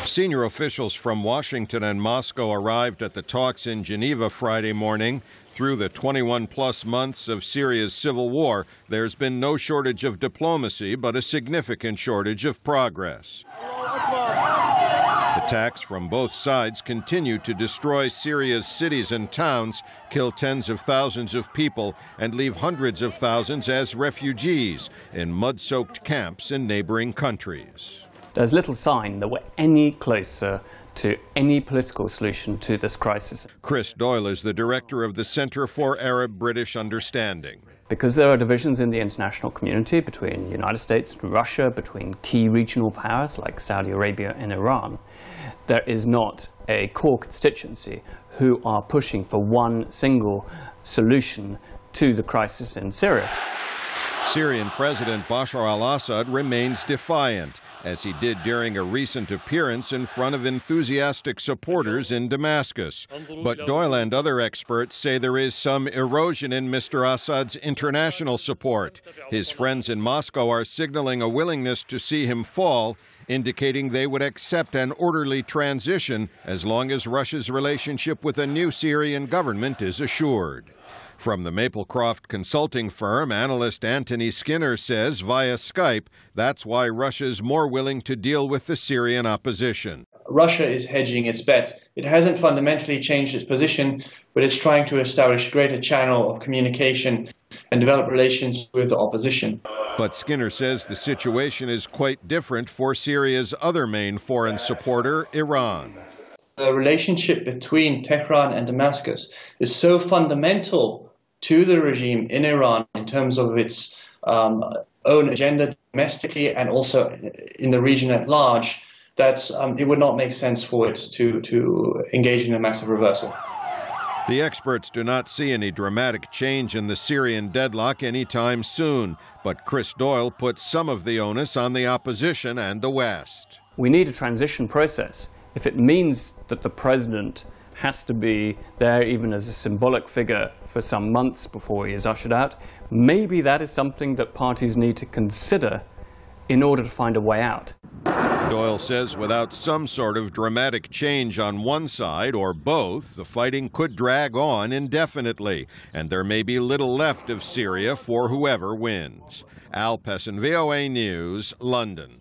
Senior officials from Washington and Moscow arrived at the talks in Geneva Friday morning. Through the 21-plus months of Syria's civil war, there's been no shortage of diplomacy, but a significant shortage of progress. Attacks from both sides continue to destroy Syria's cities and towns, kill tens of thousands of people, and leave hundreds of thousands as refugees in mud-soaked camps in neighboring countries. There's little sign that we're any closer to any political solution to this crisis. Chris Doyle is the director of the Center for Arab-British Understanding. Because there are divisions in the international community between the United States and Russia, between key regional powers like Saudi Arabia and Iran, there is not a core constituency who are pushing for one single solution to the crisis in Syria. Syrian President Bashar al-Assad remains defiant, as he did during a recent appearance in front of enthusiastic supporters in Damascus. But Doyle and other experts say there is some erosion in Mr. Assad's international support. His friends in Moscow are signaling a willingness to see him fall, indicating they would accept an orderly transition as long as Russia's relationship with a new Syrian government is assured. From the Maplecroft consulting firm, analyst Anthony Skinner says via Skype that's why Russia's more willing to deal with the Syrian opposition. Russia is hedging its bet. It hasn't fundamentally changed its position, but it's trying to establish a greater channel of communication and develop relations with the opposition. But Skinner says the situation is quite different for Syria's other main foreign supporter, Iran. The relationship between Tehran and Damascus is so fundamental to the regime in Iran in terms of its own agenda domestically and also in the region at large that it would not make sense for it to engage in a massive reversal. The experts do not see any dramatic change in the Syrian deadlock anytime soon, but Chris Doyle puts some of the onus on the opposition and the West. We need a transition process. If it means that the president has to be there even as a symbolic figure for some months before he is ushered out, maybe that is something that parties need to consider in order to find a way out. Doyle says without some sort of dramatic change on one side or both, the fighting could drag on indefinitely, and there may be little left of Syria for whoever wins. Al Pessin, VOA News, London.